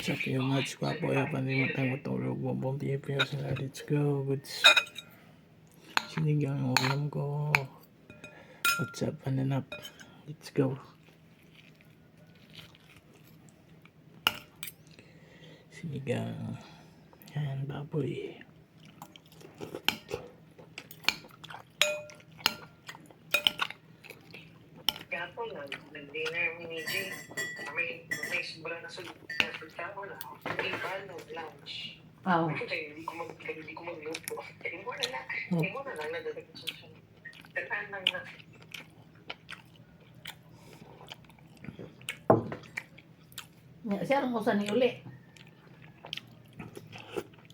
What's up you much? Gwapo ya panimutang matulog mo. Bombi Pios na let's go. Goods. Sinigang ang ulam ko. What's up, pananap? Let's go. Sinigang. Yan, baboy. Kahapon lang, nag-dinner ni Jay. May sobra na sa tao na. Hindi ba no lunch? Oh. Hindi ko magluto. Hindi mo na lang. Hindi mo na lang nadadagat sa siya. Tataan lang na. Siya rin ko sa niuli.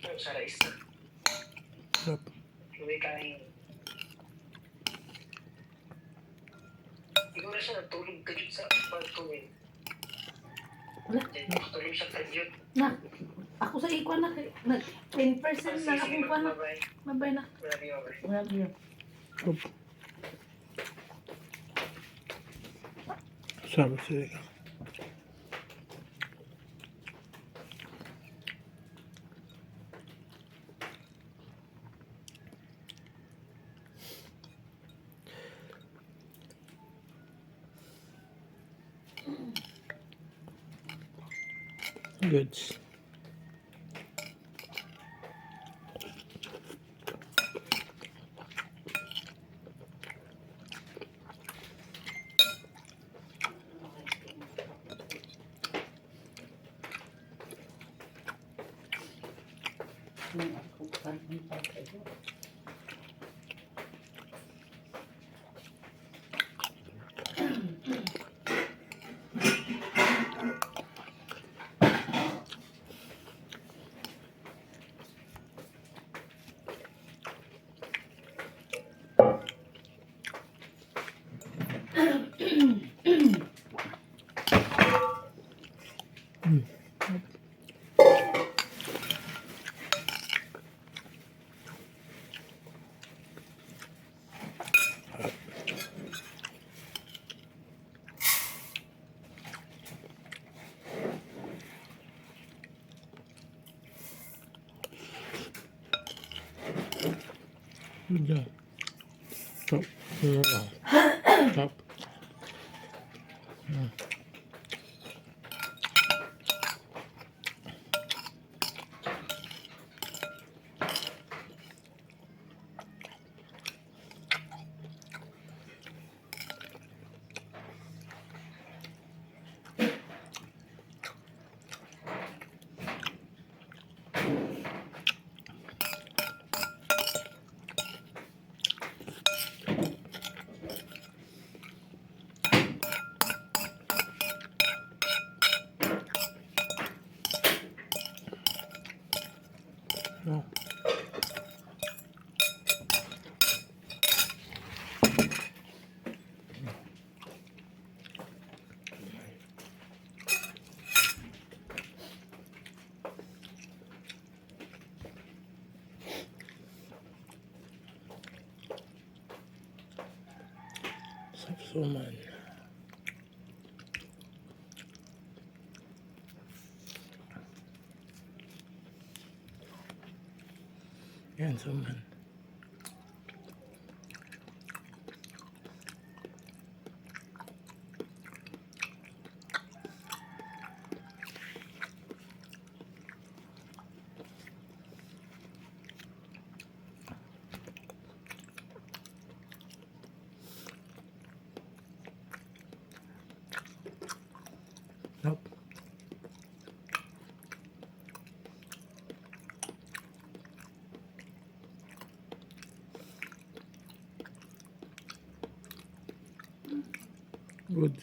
Yung sa rice na. Sarap. Hindi kain. Siguro siya natulog kajut sa pagtuwin. Natulog siya kajut. Na, ako sa ikwa na, 10% na akong pa na. Bye-bye. Mabay na. Bye-bye. Love you. Sarap sinigang. Goods. Good job. Top. Top. No. Sapsuman. Yan, suman. Nope. Good.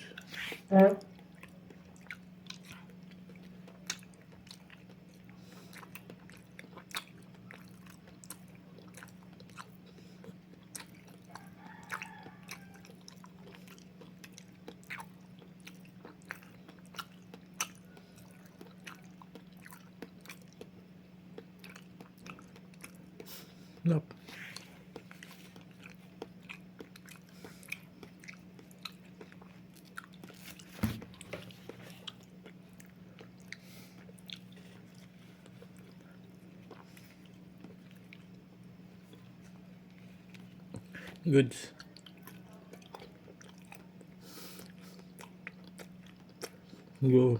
Nope. Goods. Go.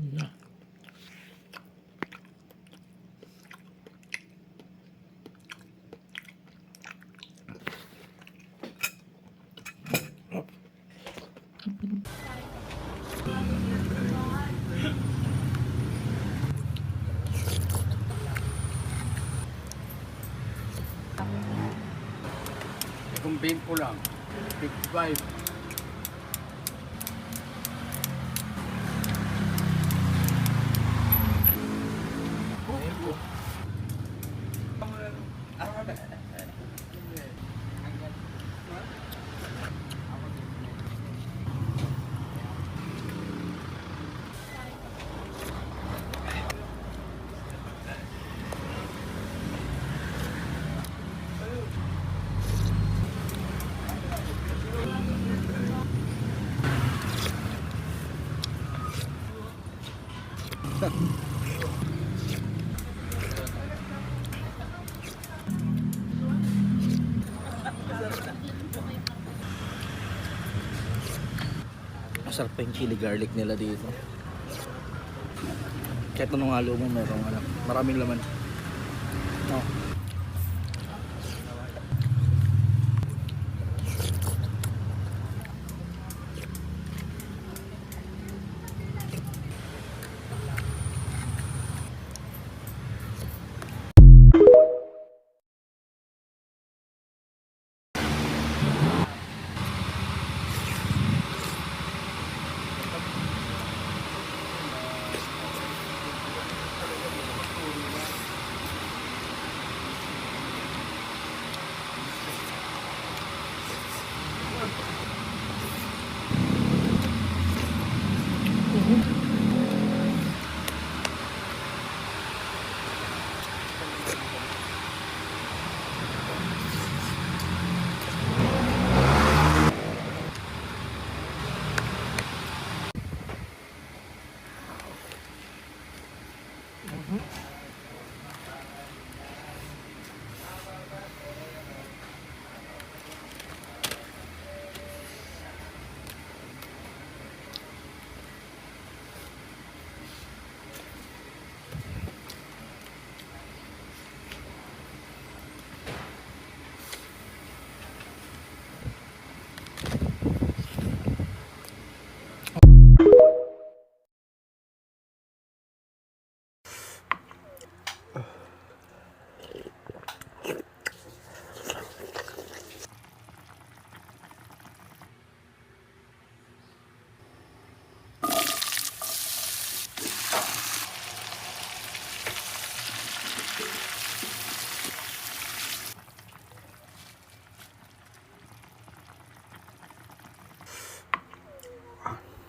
Yeah. Kung bimpo lang, 55. Masarap pa yung chili garlic nila dito. Kahit anong halo mo, merong maraming laman. No.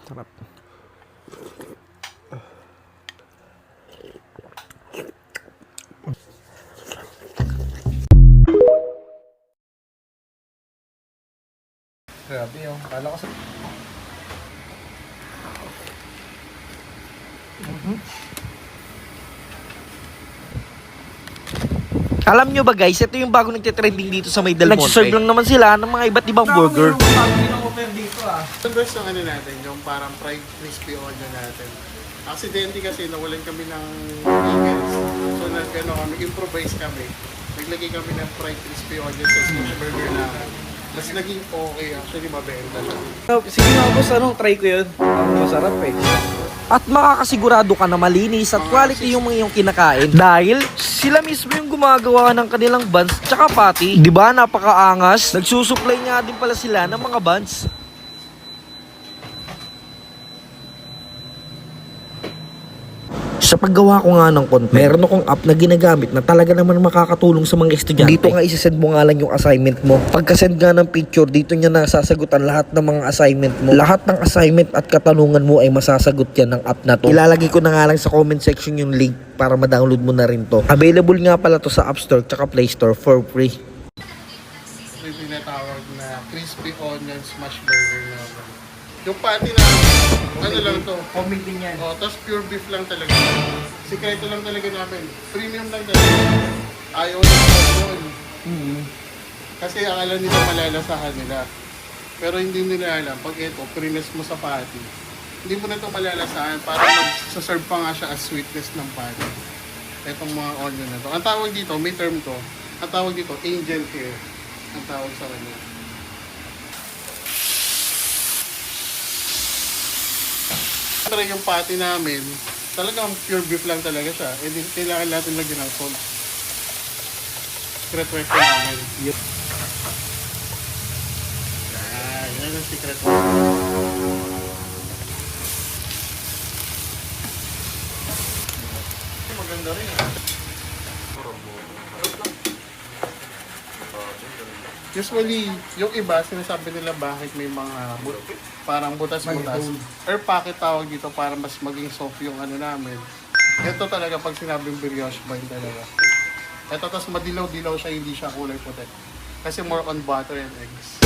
Sarap. Grabe yung kala ko sa... Alam nyo ba guys, ito yung bago nagtitrending dito sa May Del Monte. Nagsiserve lang naman sila ng mga iba't ibang burger. Yung best yung ano natin, yung parang fried crispy order natin. Aksidente kasi nawalan kami ng pickles. So kami, improvise kami. Naglagay kami ng fried crispy order sa smash burger namin. Mas naging okay, actually mabenta siya. Sige nga boss, try ko yun. Masarap eh. At makakasigurado ka na malinis at quality yung mga iyong kinakain. Dahil sila mismo yung gumagawa ng kanilang buns tsaka patty. Diba napakaangas? Nagsusupply nga din pala sila ng mga buns. Sa paggawa ko nga ng content, meron akong app na ginagamit na talaga naman makakatulong sa mga estudyante. Dito nga isasend mo nga lang yung assignment mo. Pagkasend nga ng picture, dito niya nasasagutan lahat ng mga assignment mo. Lahat ng assignment at katanungan mo ay masasagot yan ng app na to. Ilalagay ko na nga lang sa comment section yung link para ma-download mo na rin to. Available nga pala to sa App Store tsaka Play Store for free. Ito yung tinatawag na crispy onion smash burger naman. Yung patty na, ano lang to? Comment din yan. Oh, tapos pure beef lang talaga. Sikreto lang talaga namin. Premium lang talaga. Ayaw na yun. Kasi ang alam nila malalasahan nila. Pero hindi nila alam, pag ito, prines mo sa patty, hindi mo na ito malalasahan para mag-serve pa nga siya as sweetness ng patty. Itong mga onion na to. Ang tawag dito, may term to, ang tawag dito, angel hair. Ang tawag sa kanya. Pero yung patty namin, talagang pure beef lang talaga siya. Eh, kailangan natin lagyan ng salt. Secret recipe namin. Yan ang secret recipe. Maganda rin ah. Usually, yung iba, sinasabi nila bakit may mga parang butas-butas. Or packet tawag dito para mas maging soft yung ano namin. Ito talaga pag sinabing brioche bun talaga. Ito tas madilaw-dilaw siya, hindi siya kulay puti. Kasi more on butter and eggs.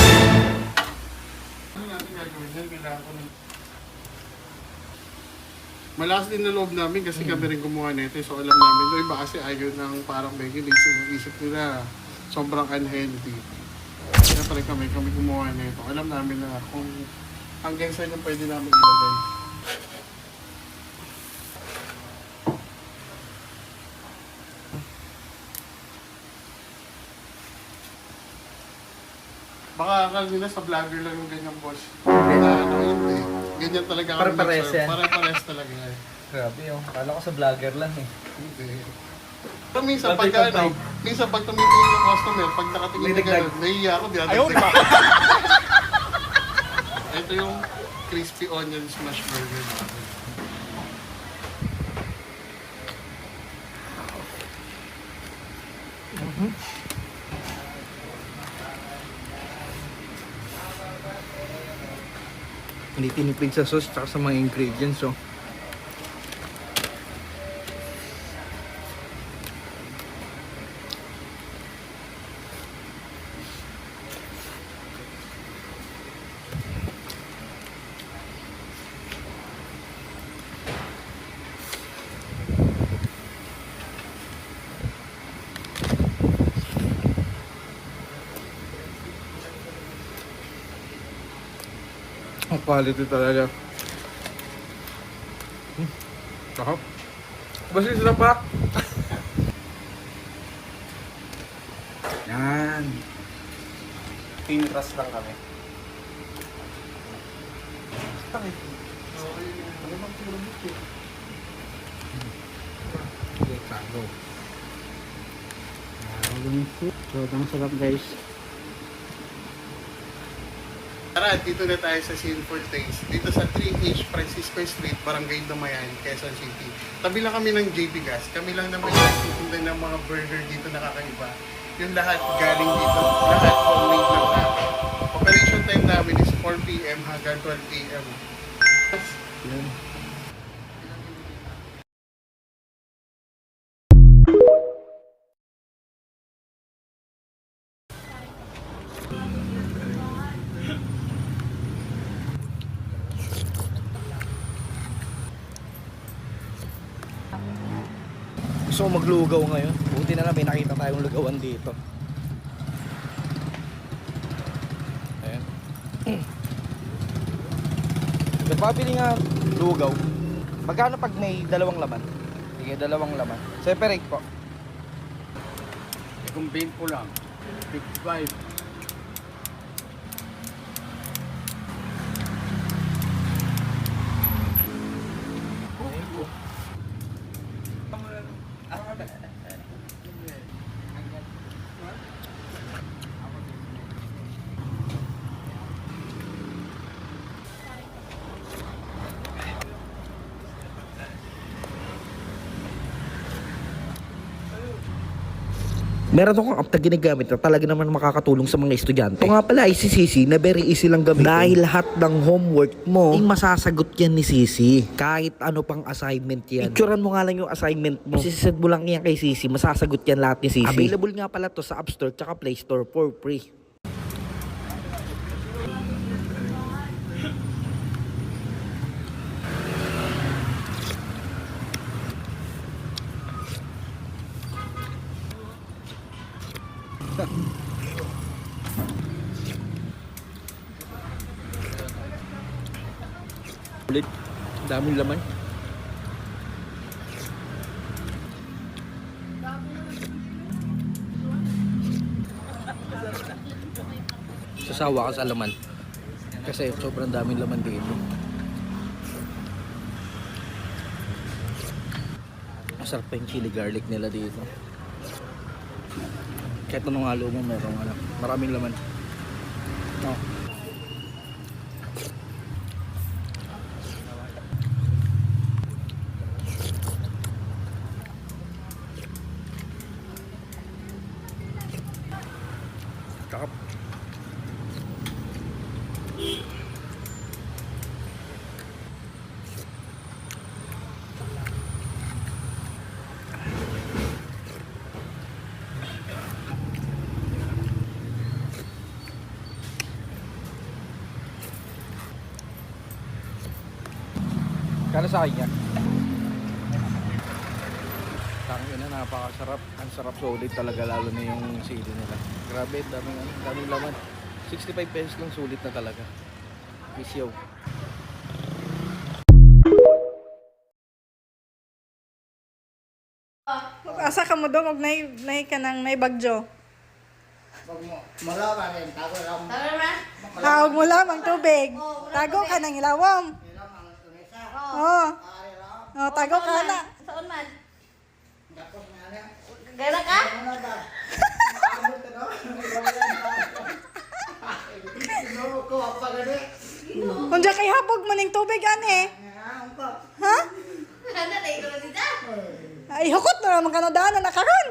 Ano natin gagawin dyan? Kailangan ko ng... Malakas din na loob namin kasi kami rin gumawa nito. So alam namin, yung iba kasi ayaw ng parang bagay. Isip nila sobrang unhealthy. Kaya pala kami gumawa nito. Alam namin na kung hanggang saan yung pwede namin ilagay. Baka akala nila sa vlogger lang yung ganyan, boss. Hindi. Ganyan talaga kami Pare-pares nag-serve. yan. Pare-pares talaga yan. Grabe oh. Kala ko sa vlogger lang eh. Hindi. Pero minsan pag tumitingin yung customer, pag nakatingin na gano'n, nahihiya ako, dinadagdag. Ito yung crispy onion smash burger natin. Hindi tinipid sa sauce tsaka sa mga ingredients oh. Ang quality talaga. Sarap. Basta sila pa. Yan. Pinras lang kami. Tago. Sobrang sarap guys. Tara, dito na tayo sa Sinful Taste. Dito sa 3H Francisco Street, Barangay Damayan, Quezon City. Tabi lang kami ng JP Gas. Kami lang naman yung nagtitinda ng mga burger dito na kakaiba. Yung lahat galing dito. Lahat homemade lang namin. Operation time namin is 4 p.m. hanggang 12 p.m. Gusto ko maglugaw ngayon. Buti na lang may nakita tayong lugawan dito. Ayan. Nagpapili nga lugaw. Magkano pag may dalawang laman? Sige, dalawang laman. Separate po. Kung bean po lang, 55. Meron akong app na ginagamit na talaga naman makakatulong sa mga estudyante. Ito nga pala ay si Sisi na very easy lang gamitin. Dahil lahat ng homework mo ay masasagot yan ni Sisi. Kahit ano pang assignment yan. Picturean mo nga lang yung assignment mo. Sisend mo lang yan kay Sisi. Masasagot yan lahat ni Sisi. Available nga pala to sa App Store tsaka Play Store for free. Ulit, daming laman. Sasawa ka sa laman. Kasi sobrang daming laman dito. Masarap pa yung chili garlic nila dito. Kahit anong halo mo meron maraming laman. Oh. Sarap. Kala sa akin yan. Tangin na, napakasarap. Ang sarap, solid talaga, lalo na yung sili nila. Grabe, daming laman. 65 pesos lang, sulit na talaga. Pisyo. Asa ka mo dong og nay kanang nay bagyo. Malaman rin, tago lang. Taog mo lamang tubig. Tago ka nang ilawom. Oh. Oh, tago ka na. Saan man? Gara ka? Unja kay habog mo ning tubig ani. Ha? Ano na ito dito? Ay hukot na naman kanadaan na karon.